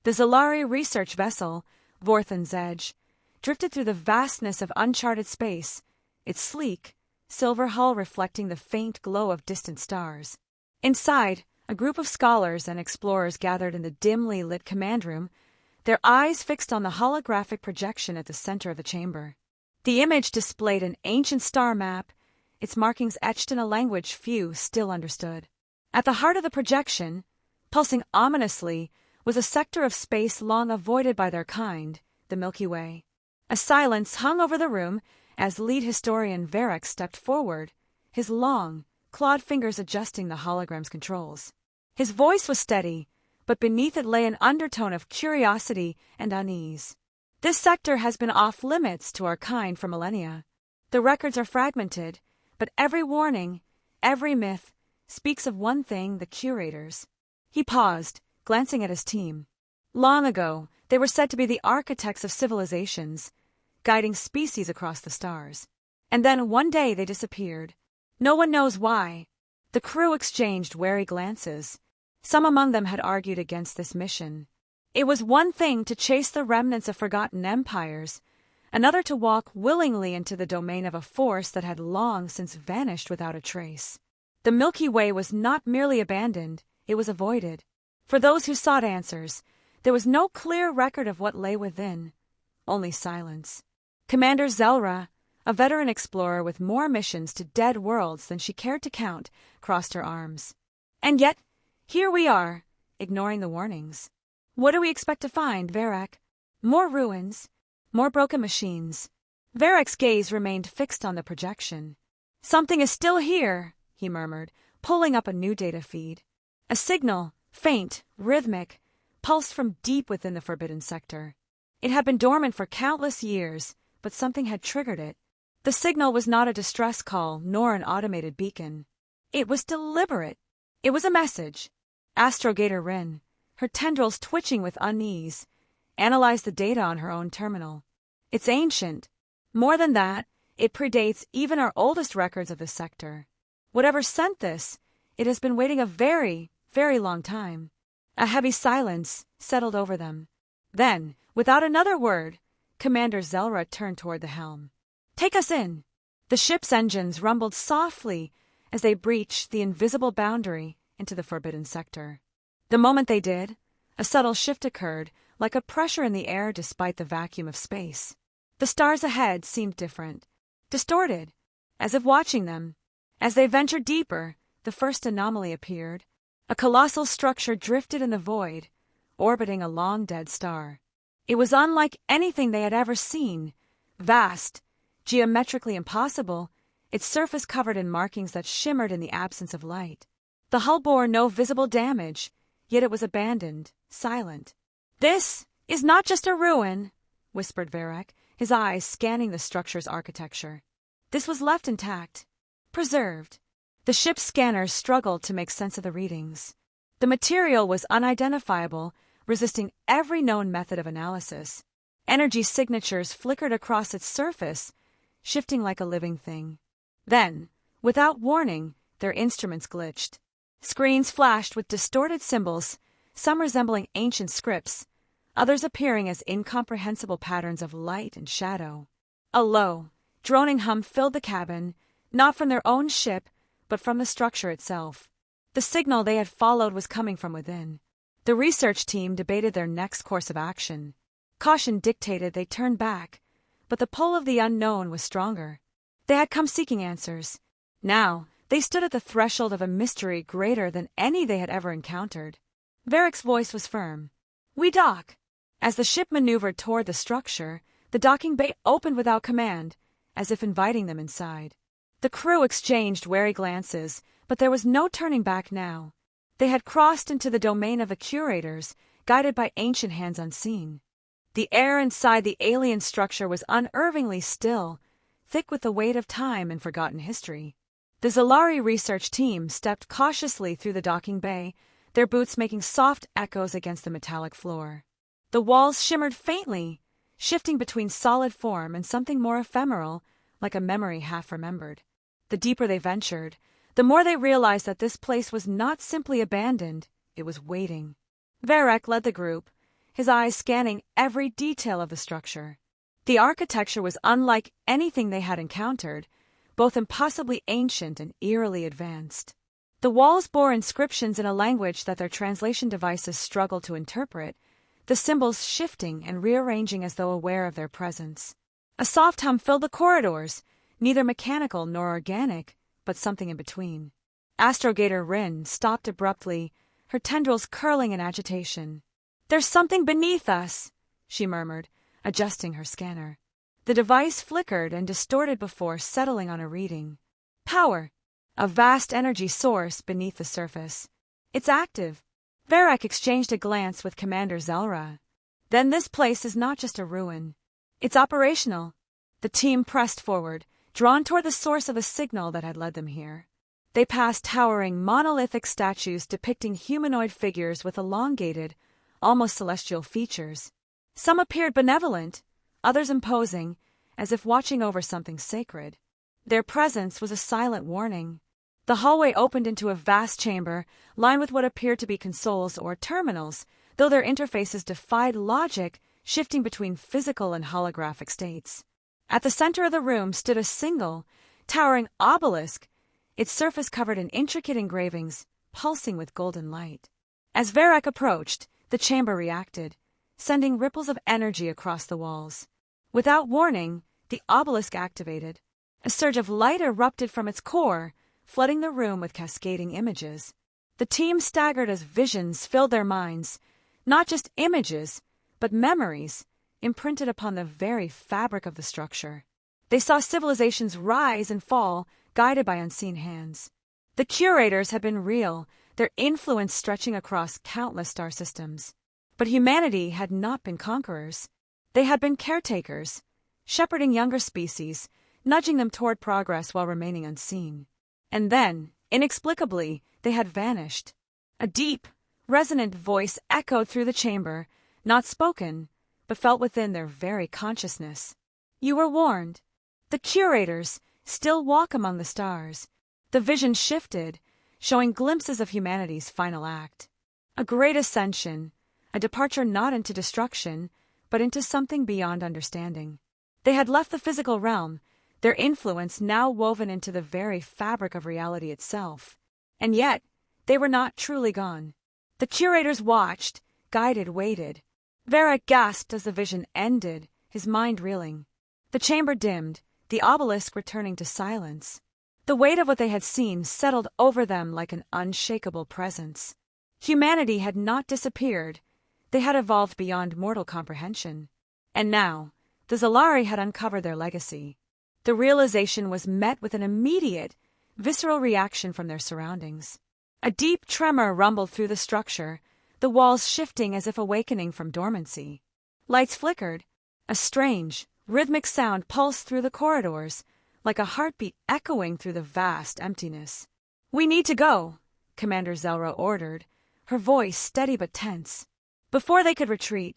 The Xelari research vessel, Vorthan's Edge, drifted through the vastness of uncharted space, its sleek, silver hull reflecting the faint glow of distant stars. Inside, a group of scholars and explorers gathered in the dimly lit command room, their eyes fixed on the holographic projection at the center of the chamber. The image displayed an ancient star map, its markings etched in a language few still understood. At the heart of the projection, pulsing ominously, was a sector of space long avoided by their kind, the Milky Way. A silence hung over the room as lead historian Varric stepped forward, his long, clawed fingers adjusting the hologram's controls. His voice was steady, but beneath it lay an undertone of curiosity and unease. This sector has been off-limits to our kind for millennia. The records are fragmented, but every warning, every myth, speaks of one thing: the Curators. He paused, glancing at his team. Long ago, they were said to be the architects of civilizations, guiding species across the stars. And then one day they disappeared. No one knows why. The crew exchanged wary glances. Some among them had argued against this mission. It was one thing to chase the remnants of forgotten empires, another to walk willingly into the domain of a force that had long since vanished without a trace. The Milky Way was not merely abandoned, it was avoided. For those who sought answers, there was no clear record of what lay within, only silence. Commander Xelari, a veteran explorer with more missions to dead worlds than she cared to count, crossed her arms. And yet, here we are, ignoring the warnings. What do we expect to find, Varric? More ruins, more broken machines. Varric's gaze remained fixed on the projection. Something is still here, he murmured, pulling up a new data feed. A signal, faint, rhythmic, pulsed from deep within the forbidden sector. It had been dormant for countless years, but something had triggered it. The signal was not a distress call, nor an automated beacon. It was deliberate. It was a message. Astrogator Rin, her tendrils twitching with unease, analyzed the data on her own terminal. It's ancient. More than that, it predates even our oldest records of the sector. Whatever sent this, it has been waiting a very, very long time. A heavy silence settled over them. Then, without another word, Commander Xelari turned toward the helm. Take us in. The ship's engines rumbled softly as they breached the invisible boundary into the forbidden sector. The moment they did, a subtle shift occurred, like a pressure in the air despite the vacuum of space. The stars ahead seemed different, distorted, as if watching them. As they ventured deeper, the first anomaly appeared. A colossal structure drifted in the void, orbiting a long-dead star. It was unlike anything they had ever seen. Vast, geometrically impossible, its surface covered in markings that shimmered in the absence of light. The hull bore no visible damage, yet it was abandoned, silent. "This is not just a ruin," whispered Varric, his eyes scanning the structure's architecture. This was left intact, preserved. The ship's scanners struggled to make sense of the readings. The material was unidentifiable, resisting every known method of analysis. Energy signatures flickered across its surface, shifting like a living thing. Then, without warning, their instruments glitched. Screens flashed with distorted symbols, some resembling ancient scripts, others appearing as incomprehensible patterns of light and shadow. A low, droning hum filled the cabin, not from their own ship, but from the structure itself. The signal they had followed was coming from within. The research team debated their next course of action. Caution dictated they turn back, but the pull of the unknown was stronger. They had come seeking answers. Now, they stood at the threshold of a mystery greater than any they had ever encountered. Varric's voice was firm. "We dock." As the ship maneuvered toward the structure, the docking bay opened without command, as if inviting them inside. The crew exchanged wary glances, but there was no turning back now. They had crossed into the domain of the Curators, guided by ancient hands unseen. The air inside the alien structure was unervingly still, thick with the weight of time and forgotten history. The Xelari research team stepped cautiously through the docking bay, their boots making soft echoes against the metallic floor. The walls shimmered faintly, shifting between solid form and something more ephemeral, like a memory half-remembered. The deeper they ventured, the more they realized that this place was not simply abandoned, it was waiting. Varric led the group, his eyes scanning every detail of the structure. The architecture was unlike anything they had encountered, both impossibly ancient and eerily advanced. The walls bore inscriptions in a language that their translation devices struggled to interpret, the symbols shifting and rearranging as though aware of their presence. A soft hum filled the corridors, neither mechanical nor organic, but something in between. Astrogator Rin stopped abruptly, her tendrils curling in agitation. "There's something beneath us," she murmured, adjusting her scanner. The device flickered and distorted before settling on a reading. Power. A vast energy source beneath the surface. "It's active." Varek exchanged a glance with Commander Xelari. "Then this place is not just a ruin. It's operational." The team pressed forward, drawn toward the source of the signal that had led them here. They passed towering monolithic statues depicting humanoid figures with elongated, almost celestial features. Some appeared benevolent, others imposing, as if watching over something sacred. Their presence was a silent warning. The hallway opened into a vast chamber, lined with what appeared to be consoles or terminals, though their interfaces defied logic, shifting between physical and holographic states. At the center of the room stood a single, towering obelisk, its surface covered in intricate engravings, pulsing with golden light. As Varek approached, the chamber reacted, sending ripples of energy across the walls. Without warning, the obelisk activated. A surge of light erupted from its core, flooding the room with cascading images. The team staggered as visions filled their minds, not just images, but memories, imprinted upon the very fabric of the structure. They saw civilizations rise and fall, guided by unseen hands. The Curators had been real, their influence stretching across countless star systems. But humanity had not been conquerors. They had been caretakers, shepherding younger species, nudging them toward progress while remaining unseen. And then, inexplicably, they had vanished. A deep, resonant voice echoed through the chamber, not spoken, but felt within their very consciousness. "You were warned. The Curators still walk among the stars." The vision shifted, showing glimpses of humanity's final act. A great ascension, a departure not into destruction, but into something beyond understanding. They had left the physical realm, their influence now woven into the very fabric of reality itself. And yet, they were not truly gone. The Curators watched, guided, waited. Varek gasped as the vision ended, his mind reeling. The chamber dimmed, the obelisk returning to silence. The weight of what they had seen settled over them like an unshakable presence. Humanity had not disappeared. They had evolved beyond mortal comprehension. And now, the Xelari had uncovered their legacy. The realization was met with an immediate, visceral reaction from their surroundings. A deep tremor rumbled through the structure, the walls shifting as if awakening from dormancy. Lights flickered. A strange, rhythmic sound pulsed through the corridors, like a heartbeat echoing through the vast emptiness. "We need to go," Commander Xelari ordered, her voice steady but tense. Before they could retreat,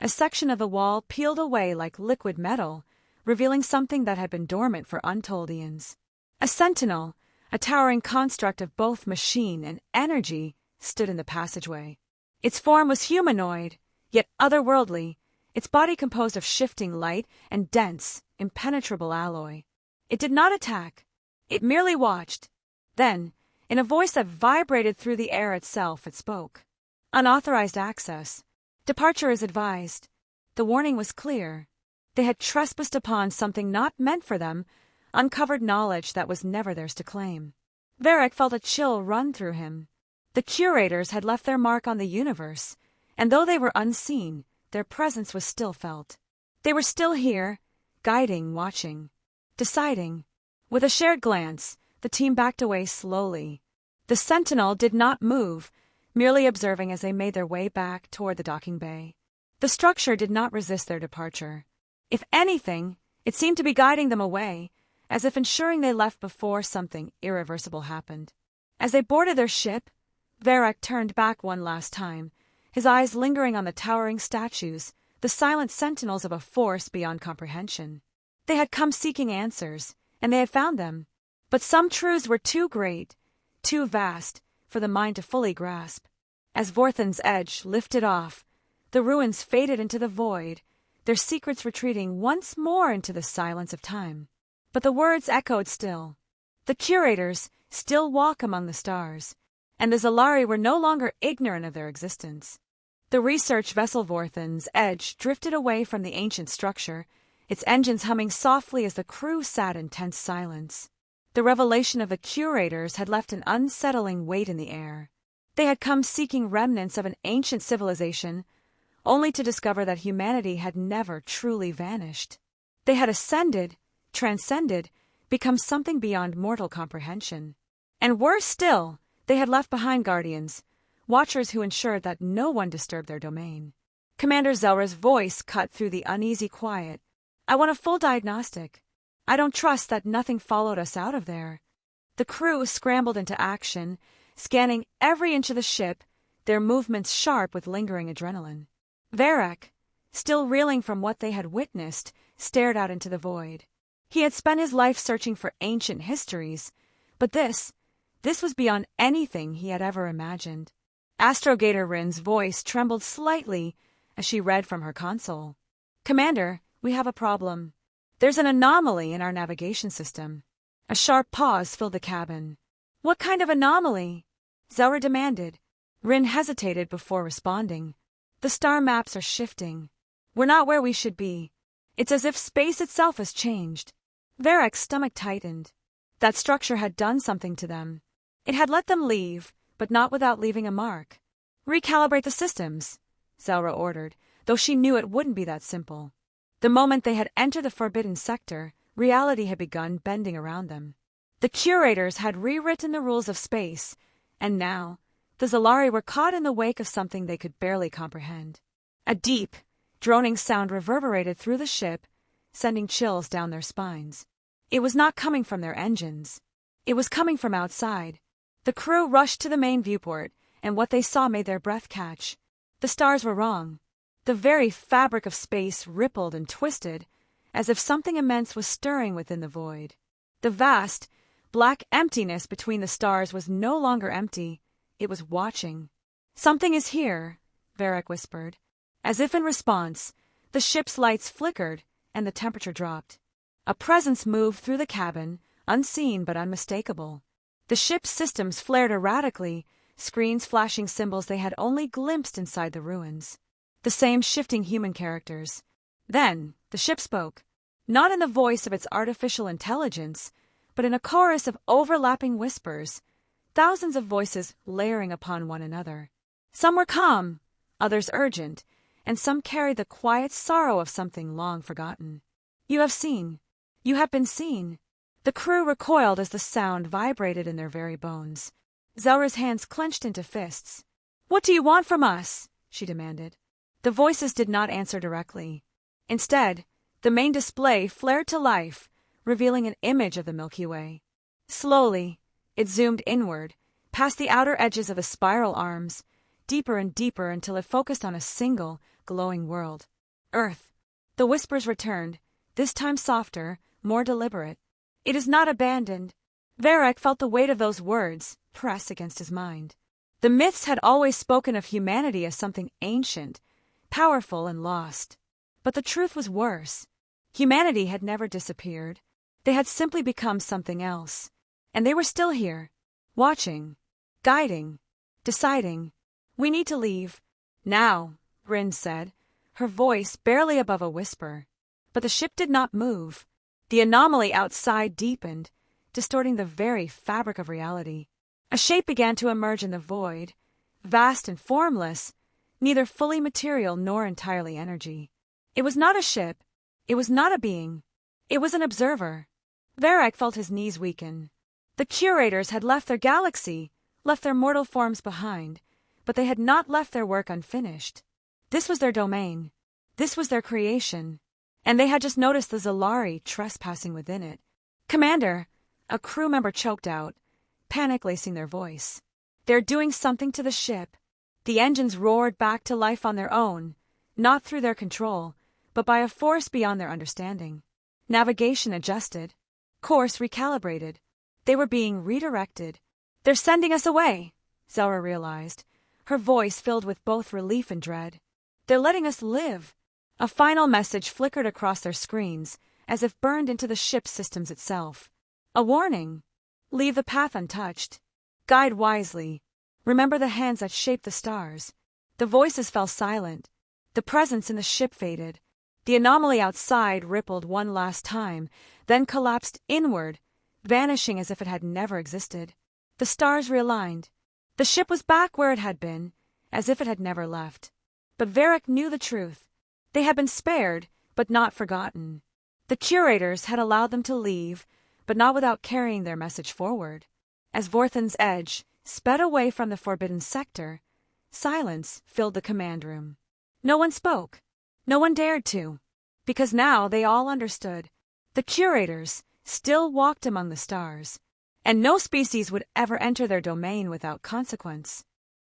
a section of the wall peeled away like liquid metal, revealing something that had been dormant for untold eons. A sentinel, a towering construct of both machine and energy, stood in the passageway. Its form was humanoid, yet otherworldly, its body composed of shifting light and dense, impenetrable alloy. It did not attack. It merely watched. Then, in a voice that vibrated through the air itself, it spoke. "Unauthorized access. Departure is advised." The warning was clear. They had trespassed upon something not meant for them, uncovered knowledge that was never theirs to claim. Varek felt a chill run through him. The Curators had left their mark on the universe, and though they were unseen, their presence was still felt. They were still here, guiding, watching, deciding. With a shared glance, the team backed away slowly. The sentinel did not move, merely observing as they made their way back toward the docking bay. The structure did not resist their departure. If anything, it seemed to be guiding them away, as if ensuring they left before something irreversible happened. As they boarded their ship, Varek turned back one last time, his eyes lingering on the towering statues, the silent sentinels of a force beyond comprehension. They had come seeking answers, and they had found them. But some truths were too great, too vast, for the mind to fully grasp. As Vorthan's edge lifted off, the The ruins faded into the void, their secrets retreating once more into the silence of time. But the words echoed still. The Curators still walk among the stars, and the Xelari were no longer ignorant of their existence. The research vessel Vorthan's Edge drifted away from the ancient structure, its engines humming softly as the crew sat in tense silence. The revelation of the Curators had left an unsettling weight in the air. They had come seeking remnants of an ancient civilization, only to discover that humanity had never truly vanished. They had ascended, transcended, become something beyond mortal comprehension. And worse still, they had left behind guardians, watchers who ensured that no one disturbed their domain. Commander Xelari's voice cut through the uneasy quiet. "I want a full diagnostic. I don't trust that nothing followed us out of there." The crew scrambled into action, scanning every inch of the ship, their movements sharp with lingering adrenaline. Varek, still reeling from what they had witnessed, stared out into the void. He had spent his life searching for ancient histories, but this was beyond anything he had ever imagined. Astrogator Rin's voice trembled slightly as she read from her console. "Commander, we have a problem. There's an anomaly in our navigation system." A sharp pause filled the cabin. "What kind of anomaly?" Xelari demanded. Rin hesitated before responding. "The star maps are shifting. We're not where we should be. It's as if space itself has changed." Varek's stomach tightened. That structure had done something to them. It had let them leave, but not without leaving a mark. "Recalibrate the systems," Xelari ordered, though she knew it wouldn't be that simple. The moment they had entered the forbidden sector, reality had begun bending around them. The Curators had rewritten the rules of space, and now the Xelari were caught in the wake of something they could barely comprehend. A deep, droning sound reverberated through the ship, sending chills down their spines. It was not coming from their engines. It was coming from outside. The crew rushed to the main viewport, and what they saw made their breath catch. The stars were wrong. The very fabric of space rippled and twisted, as if something immense was stirring within the void. The vast, black emptiness between the stars was no longer empty. It was watching. "Something is here," Varek whispered. As if in response, the ship's lights flickered and the temperature dropped. A presence moved through the cabin, unseen but unmistakable. The ship's systems flared erratically, screens flashing symbols they had only glimpsed inside the ruins. The same shifting human characters. Then the ship spoke, not in the voice of its artificial intelligence, but in a chorus of overlapping whispers, thousands of voices layering upon one another. Some were calm, others urgent, and some carried the quiet sorrow of something long forgotten. "You have seen. You have been seen." The crew recoiled as the sound vibrated in their very bones. Xelari's hands clenched into fists. "What do you want from us?" she demanded. The voices did not answer directly. Instead, the main display flared to life, revealing an image of the Milky Way. Slowly, it zoomed inward, past the outer edges of the spiral arms, deeper and deeper until it focused on a single, glowing world. Earth. The whispers returned, this time softer, more deliberate. "It is not abandoned." Varek felt the weight of those words press against his mind. The myths had always spoken of humanity as something ancient, powerful and lost. But the truth was worse. Humanity had never disappeared. They had simply become something else. And they were still here, watching, guiding, deciding. "We need to leave. Now," Rin said, her voice barely above a whisper. But the ship did not move. The anomaly outside deepened, distorting the very fabric of reality. A shape began to emerge in the void, vast and formless, neither fully material nor entirely energy. It was not a ship. It was not a being. It was an observer. Varek felt his knees weaken. The Curators had left their galaxy, left their mortal forms behind, but they had not left their work unfinished. This was their domain. This was their creation. And they had just noticed the Xelari trespassing within it. "Commander," a crew member choked out, panic lacing their voice. "They're doing something to the ship." The engines roared back to life on their own, not through their control, but by a force beyond their understanding. Navigation adjusted. Course recalibrated. They were being redirected. "They're sending us away," Xelari realized, her voice filled with both relief and dread. They're letting us live. A final message flickered across their screens, as if burned into the ship's systems itself. A warning. Leave the path untouched. Guide wisely. Remember the hands that shape the stars. The voices fell silent. The presence in the ship faded. The anomaly outside rippled one last time, then collapsed inward, vanishing as if it had never existed. The stars realigned. The ship was back where it had been, as if it had never left. But Varric knew the truth. They had been spared, but not forgotten. The Curators had allowed them to leave, but not without carrying their message forward. As Vorthan's edge sped away from the forbidden sector, silence filled the command room. No one spoke. No one dared to. Because now they all understood. The Curators still walked among the stars, and no species would ever enter their domain without consequence.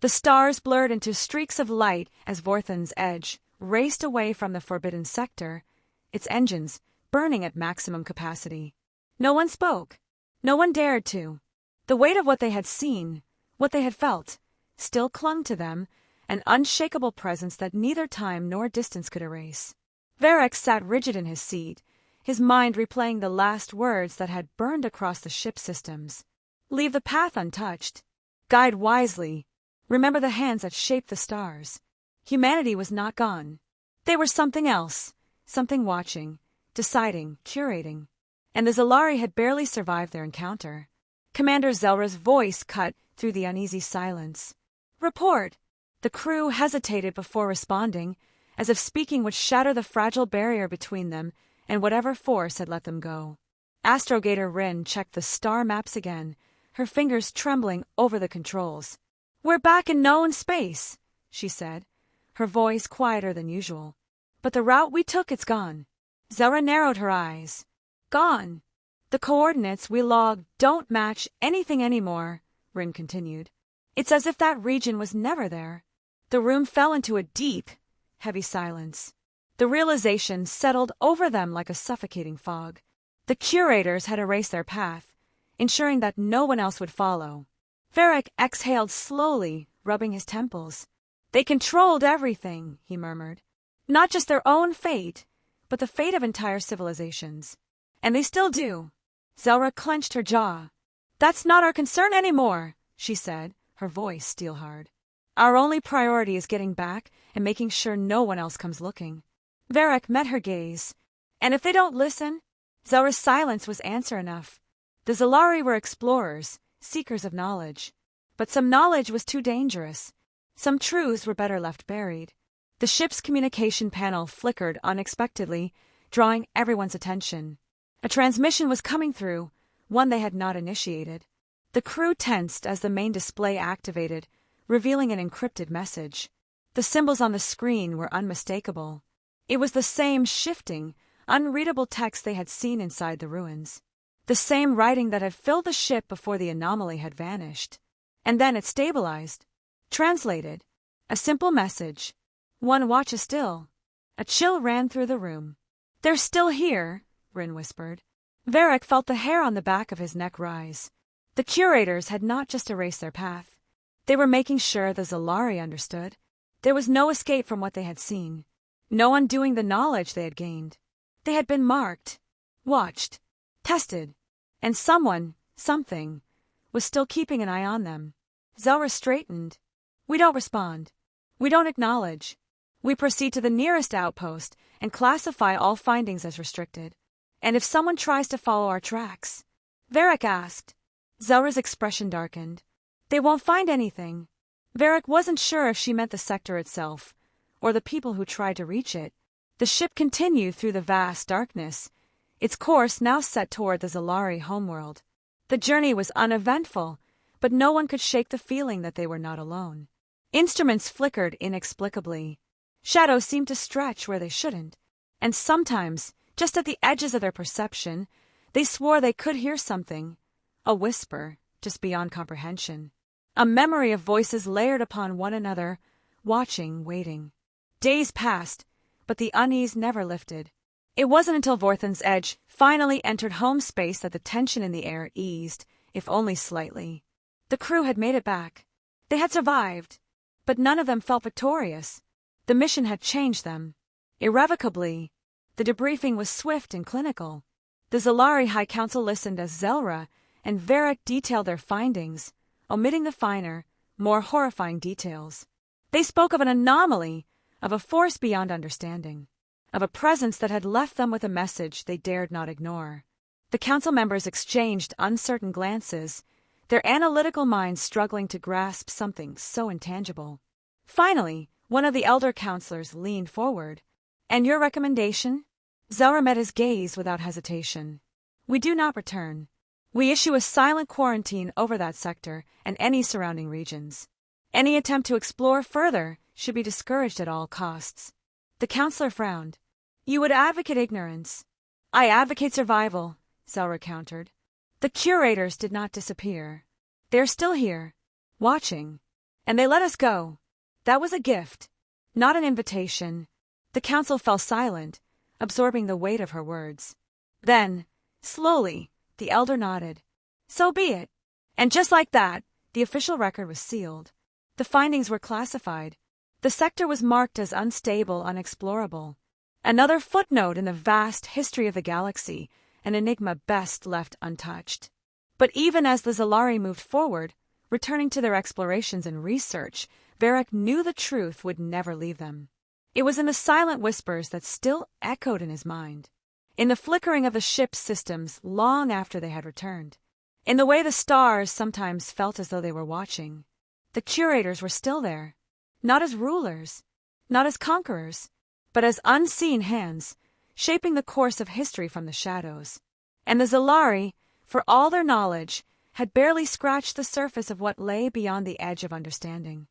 The stars blurred into streaks of light as Vorthan's edge raced away from the forbidden sector, its engines burning at maximum capacity. No one spoke. No one dared to. The weight of what they had seen, what they had felt, still clung to them, an unshakable presence that neither time nor distance could erase. Varric sat rigid in his seat, his mind replaying the last words that had burned across the ship's systems. Leave the path untouched. Guide wisely. Remember the hands that shaped the stars. Humanity was not gone. They were something else, something watching, deciding, curating. And the Xelari had barely survived their encounter. Commander Xelra's voice cut through the uneasy silence. Report. The crew hesitated before responding, as if speaking would shatter the fragile barrier between them and whatever force had let them go. Astrogator Rin checked the star maps again, her fingers trembling over the controls. We're back in known space, she said, her voice quieter than usual. But the route we took, it's gone. Xelra narrowed her eyes. Gone. The coordinates we logged don't match anything anymore, Rin continued. It's as if that region was never there. The room fell into a deep, heavy silence. The realization settled over them like a suffocating fog. The Curators had erased their path, ensuring that no one else would follow. Varric exhaled slowly, rubbing his temples. They controlled everything, he murmured. Not just their own fate, but the fate of entire civilizations. And they still do. Xelra clenched her jaw. That's not our concern anymore, she said, her voice steel-hard. Our only priority is getting back and making sure no one else comes looking. Varric met her gaze. And if they don't listen? Xelra's silence was answer enough. The Xelari were explorers, seekers of knowledge. But some knowledge was too dangerous. Some truths were better left buried. The ship's communication panel flickered unexpectedly, drawing everyone's attention. A transmission was coming through, one they had not initiated. The crew tensed as the main display activated, revealing an encrypted message. The symbols on the screen were unmistakable. It was the same shifting, unreadable text they had seen inside the ruins. The same writing that had filled the ship before the anomaly had vanished. And then it stabilized. Translated. A simple message. One watch is still. A chill ran through the room. They're still here, Rin whispered. Varric felt the hair on the back of his neck rise. The Curators had not just erased their path. They were making sure the Xelari understood. There was no escape from what they had seen. No undoing the knowledge they had gained. They had been marked, watched, tested, and someone, something, was still keeping an eye on them. Xelra straightened. We don't respond. We don't acknowledge. We proceed to the nearest outpost and classify all findings as restricted. And if someone tries to follow our tracks? Varric asked. Xelra's expression darkened. They won't find anything. Varric wasn't sure if she meant the sector itself, or the people who tried to reach it. The ship continued through the vast darkness, its course now set toward the Xelari homeworld. The journey was uneventful, but no one could shake the feeling that they were not alone. Instruments flickered inexplicably. Shadows seemed to stretch where they shouldn't, and sometimes, just at the edges of their perception, they swore they could hear something, a whisper, just beyond comprehension. A memory of voices layered upon one another, watching, waiting. Days passed, but the unease never lifted. It wasn't until Vorthan's edge finally entered home space that the tension in the air eased, if only slightly. The crew had made it back. They had survived, but none of them felt victorious. The mission had changed them. Irrevocably. The debriefing was swift and clinical. The Xelari High Council listened as Xelra and Varric detailed their findings, omitting the finer, more horrifying details. They spoke of an anomaly, of a force beyond understanding, of a presence that had left them with a message they dared not ignore. The council members exchanged uncertain glances, their analytical minds struggling to grasp something so intangible. Finally, one of the elder counselors leaned forward. "And your recommendation?" Xelra met his gaze without hesitation. "We do not return. We issue a silent quarantine over that sector and any surrounding regions. Any attempt to explore further should be discouraged at all costs." The counselor frowned. "You would advocate ignorance." "I advocate survival," Xelra countered. The Curators did not disappear. They are still here, watching. And they let us go. That was a gift, not an invitation. The council fell silent, absorbing the weight of her words. Then, slowly, the elder nodded. "So be it." And just like that, the official record was sealed. The findings were classified. The sector was marked as unstable, unexplorable. Another footnote in the vast history of the galaxy, an enigma best left untouched. But even as the Xelari moved forward, returning to their explorations and research, Varric knew the truth would never leave them. It was in the silent whispers that still echoed in his mind, in the flickering of the ship's systems long after they had returned, in the way the stars sometimes felt as though they were watching. The Curators were still there, not as rulers, not as conquerors, but as unseen hands, shaping the course of history from the shadows. And the Xelari, for all their knowledge, had barely scratched the surface of what lay beyond the edge of understanding.